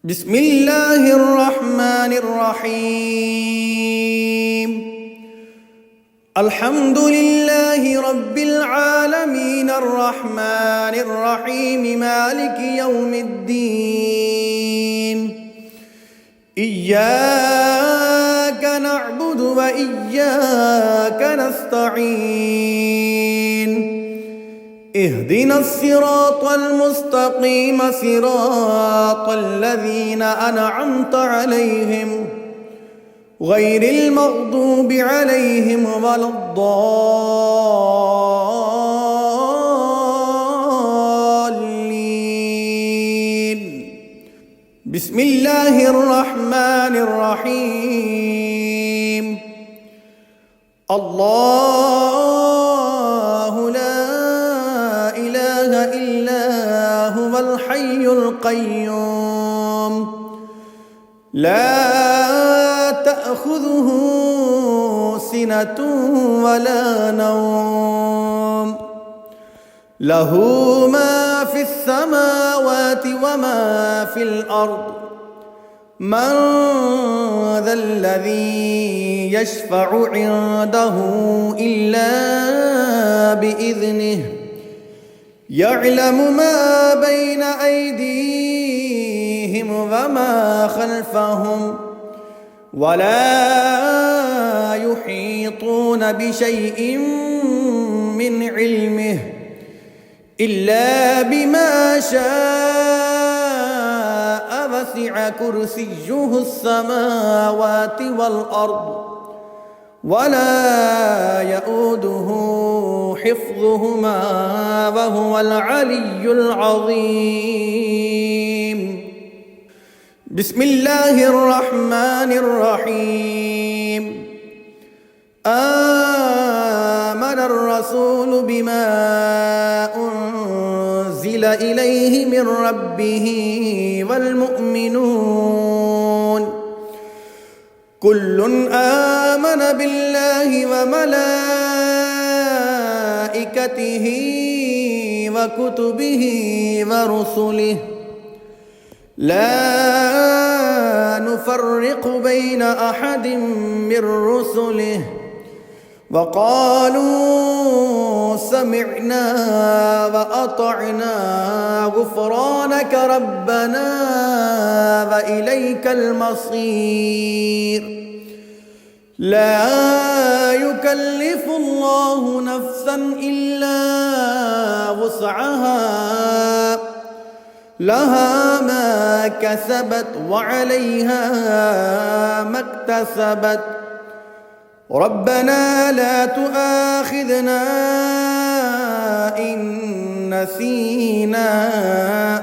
بسم الله الرحمن الرحيم. الحمد لله رب العالمين الرحمن الرحيم مالك يوم الدين. إياك نعبد وإياك نستعين. اهدنا الصراط المستقيم صراط الذين أنعمت عليهم غير المغضوب عليهم ولا الضالين. بسم الله الرحمن الرحيم. الله لا إله إلا هو الحي القيوم لا تأخذه سنة ولا نوم له ما في السماوات وما في الأرض. من ذا الذي يشفع عنده إلا بإذنه يعلم ما بين أيديهم وما خلفهم ولا يحيطون بشيء من علمه إلا بما شاء. وسع كرسيه السماوات والأرض ولا يؤوده حفظهما وهو العلي العظيم. بسم الله الرحمن الرحيم. آمن الرسول بما أنزل إليه من ربه والمؤمنون كل آمن بالله وملائكته وكتبه ورسله لا نفرق بين أحد من رسله وقالوا سمعنا وأطعنا غفرانك ربنا وإليك المصير. لا يكلف الله نفسا إلا وسعها لها ما كسبت وعليها ما اكتسبت. ربنا لا تؤاخذنا إن نسينا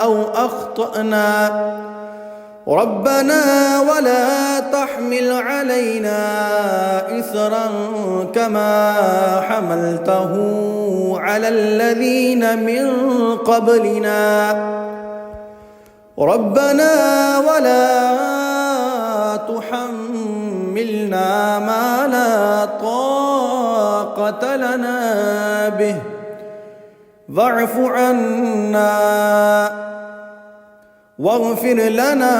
أو أخطأنا ربنا ولا تحمل علينا إصرا كما حملته على الذين من قبلنا ربنا ولا تحملنا ما لا طاقة لنا به واعف عنا واغفر لنا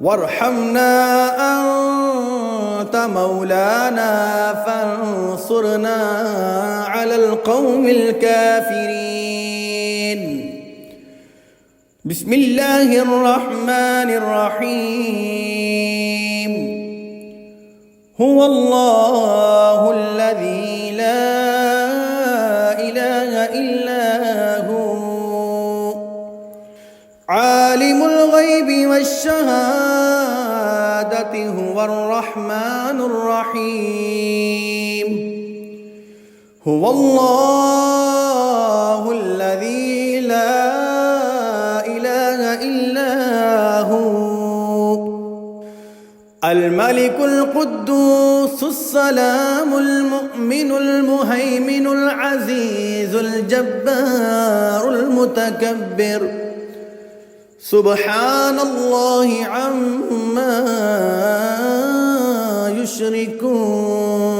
وارحمنا أنت مولانا فانصرنا على القوم الكافرين. بسم الله الرحمن الرحيم. هو الله الذي لا إله إلا هو عالم الغيب والشهادة هو الرحمن الرحيم. هو الله الذي لا إله إلا هو الملك القدوس السلام المؤمن المهيمن العزيز الجبار المتكبر. سبحان الله عما يشركون.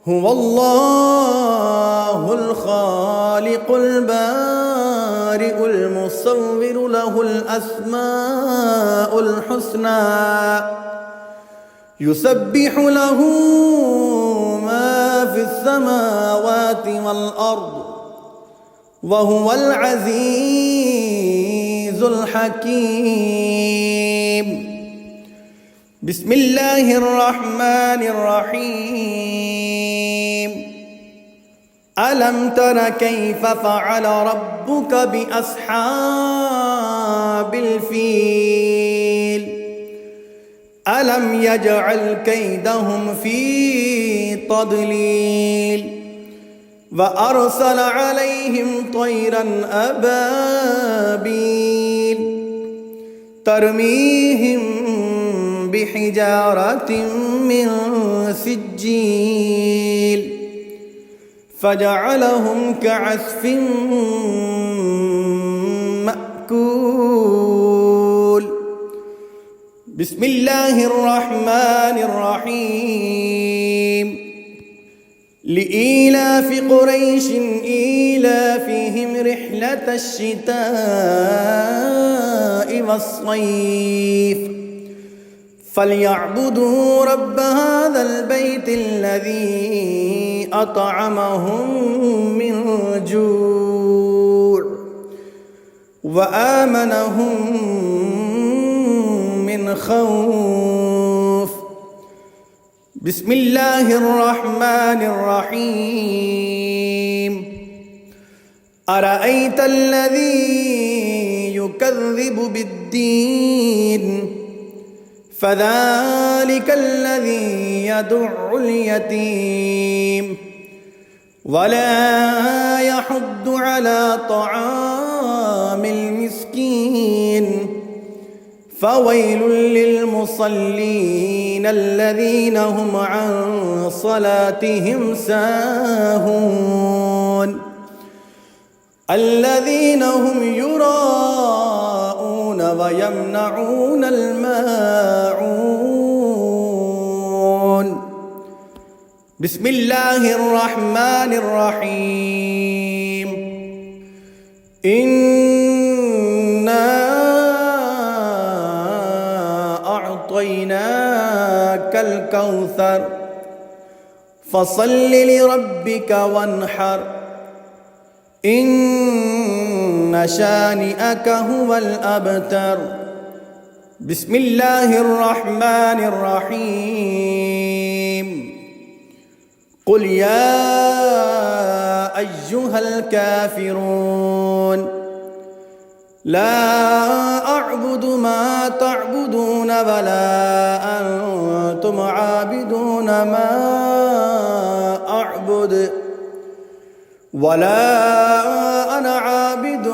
هو الله الخالق البارئ البارئ المصور له الأسماء الحسنى يسبح له ما في السماوات والأرض وهو العزيز الحكيم. بسم الله الرحمن الرحيم. ألم تر كيف فعل ربك بأصحاب الفيل ألم يجعل كيدهم في تضليل وأرسل عليهم طيرا أبابيل ترميهم بحجارة من سجيل فجعلهم كعصف مأكول. بسم الله الرحمن الرحيم. لإيلاف قريش إيلافهم رحلة الشتاء والصيف فليعبدوا رب هذا البيت الذي أطعمهم من جوع وآمنهم من خوف. بسم الله الرحمن الرحيم. أرأيت الذي يكذب بالدين فذلك الذي يدع اليتيم ولا يحض على طعام المسكين فويل للمصلين الذين هم عن صلاتهم ساهون الذين هم يراءون ويمنعون الماعون. بسم الله الرحمن الرحيم. إنا أعطيناك الكوثر فصل لربك وانحر إن شانئك هو الأبتر. بسم الله الرحمن الرحيم. قل يا أيها الكافرون لا أعبد ما تعبدون ولا أنتم عابدون ما أعبد ولا أنا عابد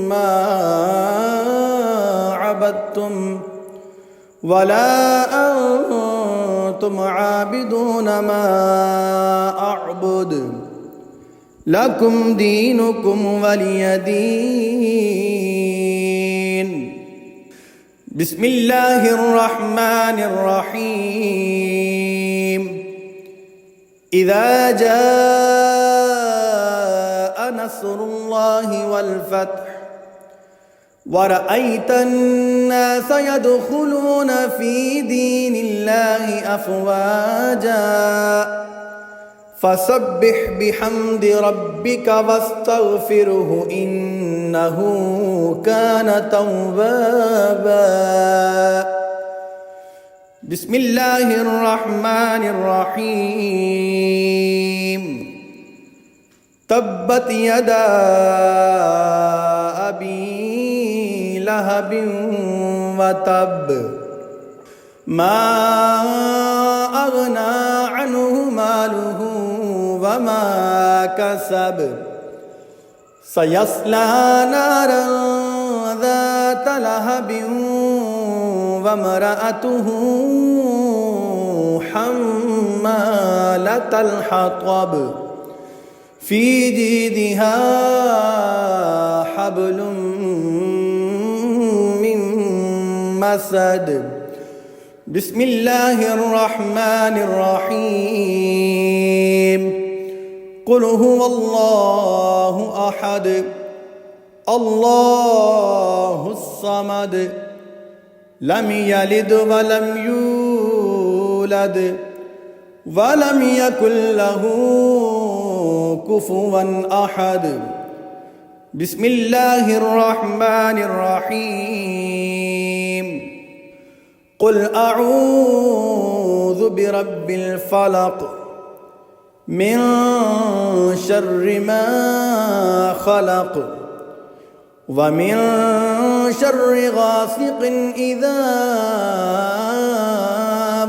ما عبدتم ولا أنتم عابدون ما أعبد لكم دينكم ولي دين. بسم الله الرحمن الرحيم. إذا جاء نصر الله والفتح ورأيت الناس يدخلون في دين الله أفواجا فسبح بحمد ربك واستغفره إنه كان توابا. بسم الله الرحمن الرحيم. تبت يدا أبي لهب وتب ما أغنى عنه ماله وما كسب سيصلى نارا ذات لهب وامرأته حمالة الحطب في جيدها حبل من مسد. بسم الله الرحمن الرحيم. قل هو الله أحد الله الصمد لم يلد ولم يولد ولم يكن له كفوا أحد. بسم الله الرحمن الرحيم. قل أعوذ برب الفلق من شر ما خلق ومن شر غاسق إذا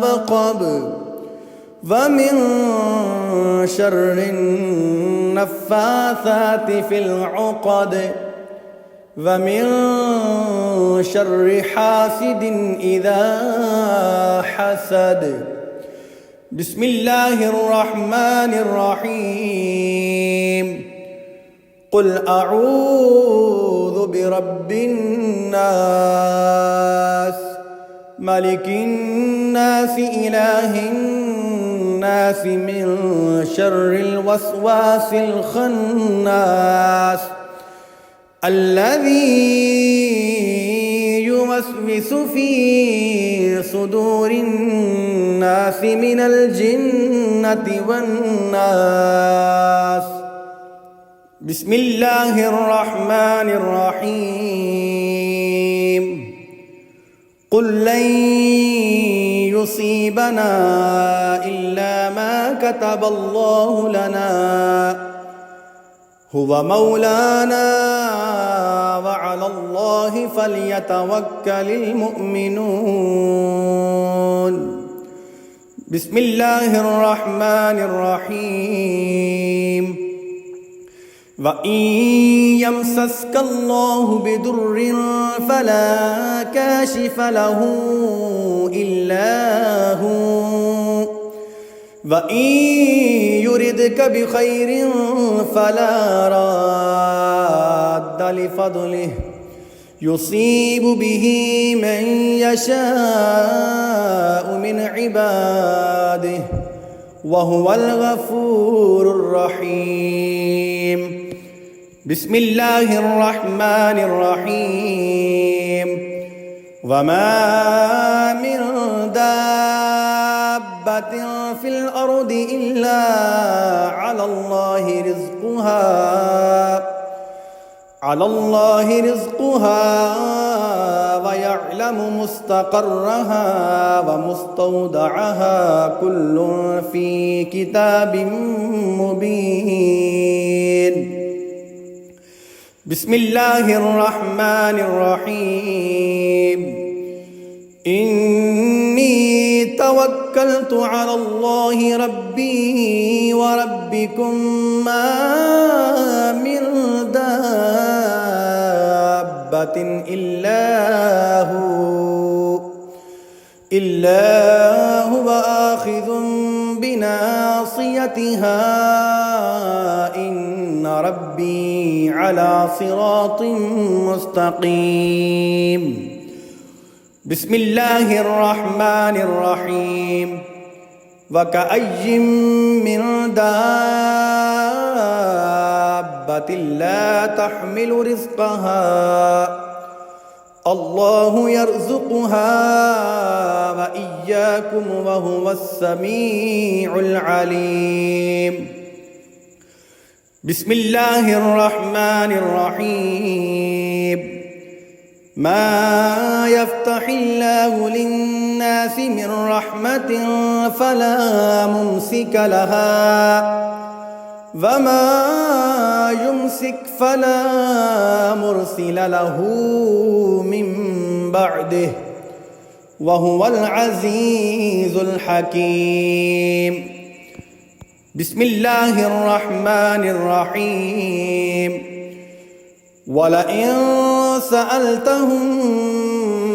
وقب ومن شر النفاثات في العقد ومن شر حاسد إذا حسد. بسم الله الرحمن الرحيم. قل أعوذ برب الناس ملك الناس إله الناس من شر الوسواس الخناس الذي يوسوس في صدور الناس من الجنة والناس. بسم الله الرحمن الرحيم. قل لن يصيبنا إلا ما كتب الله لنا هو مولانا وعلى الله فليتوكل المؤمنون. بسم الله الرحمن الرحيم. وإن يمسسك الله بضر فلا كاشف له إلا هو وإن يردك بخير فلا راد لفضله يصيب به من يشاء من عباده وهو الغفور الرحيم. بسم الله الرحمن الرحيم. وما من دابة في الأرض إلا على الله رزقها ويعلم مستقرها ومستودعها كل في كتاب مبين. بسم الله الرحمن الرحيم. إني توكلت على الله ربي وربكم ما من دابة إلا هو آخذ بناصيتها إن ربي على صراط مستقيم. بسم الله الرحمن الرحيم. وكأي من دابة لا تحمل رزقها الله يرزقها وإياكم وهو السميع العليم. بسم الله الرحمن الرحيم. ما يفتح الله للناس من رحمة فلا ممسك لها وما يمسك فلا مرسل له من بعده وهو العزيز الحكيم. بسم الله الرحمن الرحيم. ولئن سألتهم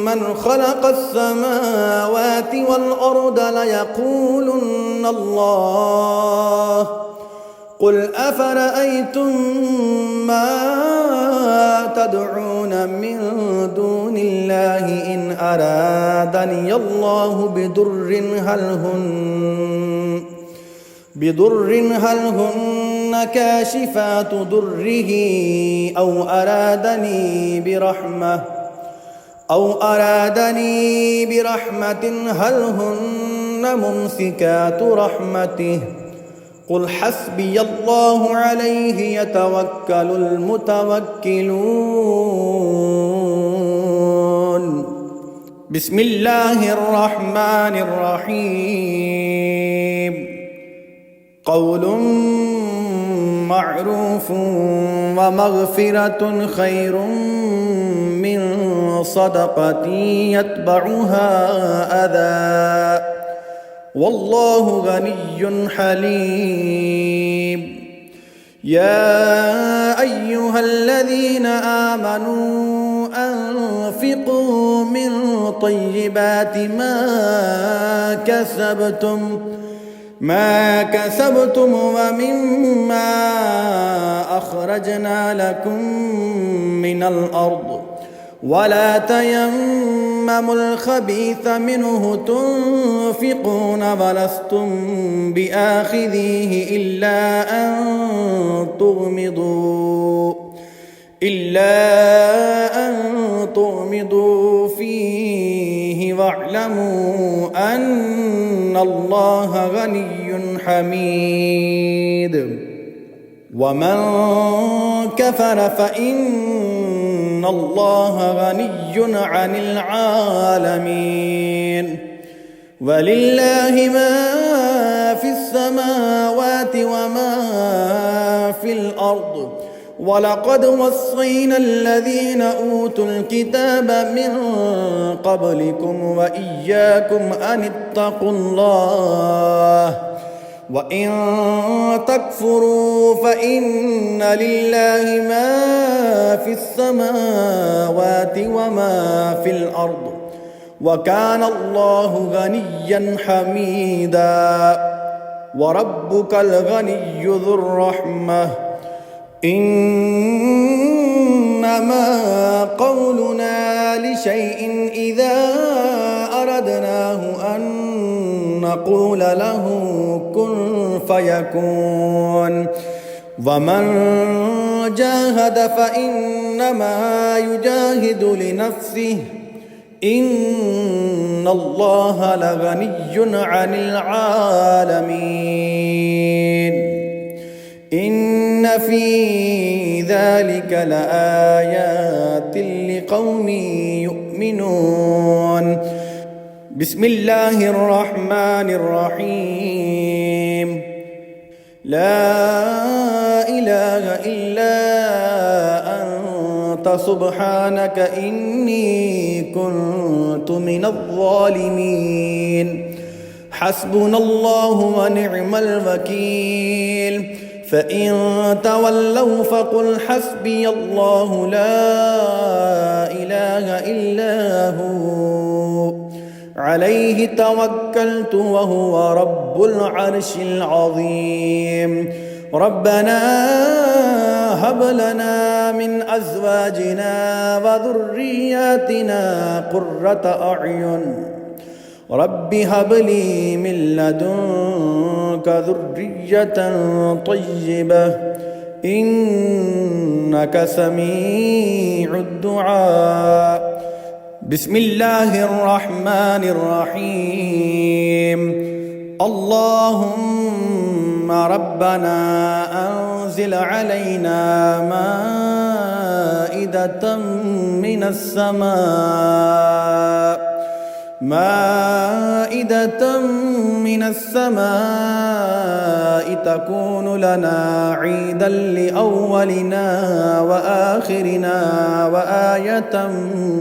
من خلق السماوات والأرض ليقولن الله قل أفرأيتم ما تدعون من دون الله إن أرادني الله بضر هل هن كاشفات ضره أو أرادني برحمة هل هن ممسكات رحمته قل حسبي الله عليه يتوكل المتوكلون. بسم الله الرحمن الرحيم. قول معروف ومغفرة خير من صدقة يتبعها أذى والله غني حليم. يا أيها الذين آمنوا أنفقوا من طيبات ما كسبتم ومما أخرجنا لكم من الأرض ولا تيمموا الخبيث منه تنفقون ولستم بآخذيه إلا أن تغمضوا فيه واعلموا أن الله غني حميد. ومن كفر فإن الله غني عن العالمين ولله ما في السماوات وما في الأرض ولقد وصينا الذين أوتوا الكتاب من قبلكم وإياكم أن اتقوا الله وإن تكفروا فإن لله ما في السماوات وما في الأرض وكان الله غنيا حميدا. وربك الغني ذو الرحمة إنما قولنا لشيء إذا أردناه أن نقول له كن فيكون ومن جاهد فإنما يجاهد لنفسه إن الله لغني عن العالمين. إن في ذلك لآيات لقوم يؤمنون. بسم الله الرحمن الرحيم. لا إله إلا أنت سبحانك إني كنت من الظالمين. حسبنا الله ونعم الوكيل. فإن تولوا فقل حسبي الله لا إله إلا هو عليه توكلت وهو رب العرش العظيم. ربنا هب لنا من أزواجنا وذرياتنا قرة أعين رب هب لي من لدنك ذرية طيبة إنك سميع الدعاء. بسم الله الرحمن الرحيم. اللهم ربنا أنزل علينا مائدة من السماء تكون لنا عيدا لأولنا وآخرنا وآية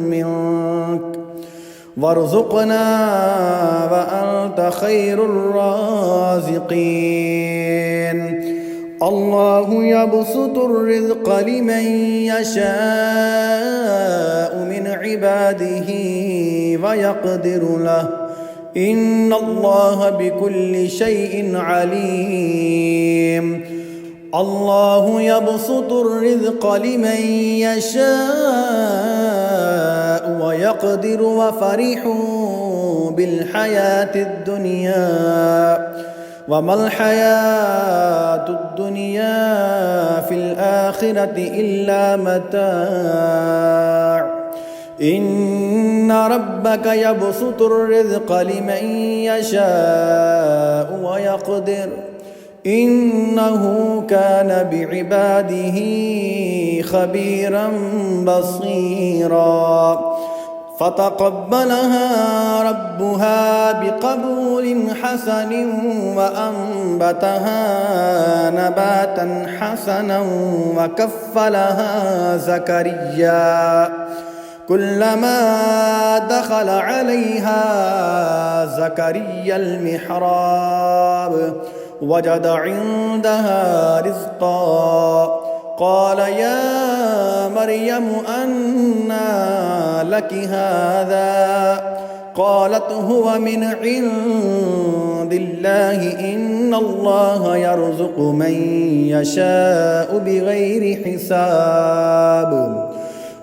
منك وارزقنا وأنت خير الرازقين. الله يبسط الرزق لمن يشاء من عباده ويقدر له إن الله بكل شيء عليم. الله يبسط الرزق لمن يشاء ويقدر وفرحوا بالحياة الدنيا وما الحياة الدنيا في الآخرة إلا متاع إن ربك يبسط الرزق لمن يشاء ويقدر إنه كان بعباده خبيرا بصيرا فتقبلها ربها بقبول حسن وأنبتها نباتا حسنا وكفلها زكريا كلما دخل عليها زكريا المحراب وجد عندها رزقا قال يا مريم أنى لك هذا قالت هو من عند الله إن الله يرزق من يشاء بغير حساب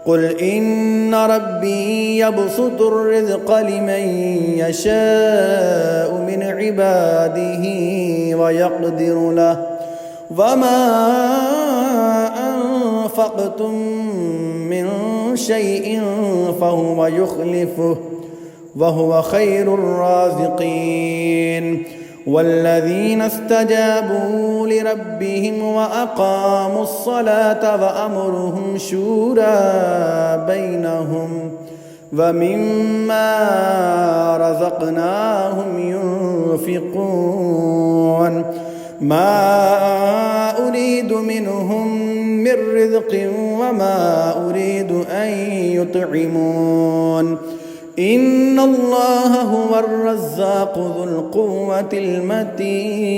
قل إن ربي يبسط الرزق لمن يشاء من عباده ويقدر له وما أنفقتم من شيء فهو يخلفه وهو خير الرازقين والذين استجابوا لربهم وأقاموا الصلاة وأمرهم شورى بينهم ومما رزقناهم ينفقون ما أريد منهم من رزق وما أريد أن يطعمون إن الله هو الرزاق ذو القوة المتين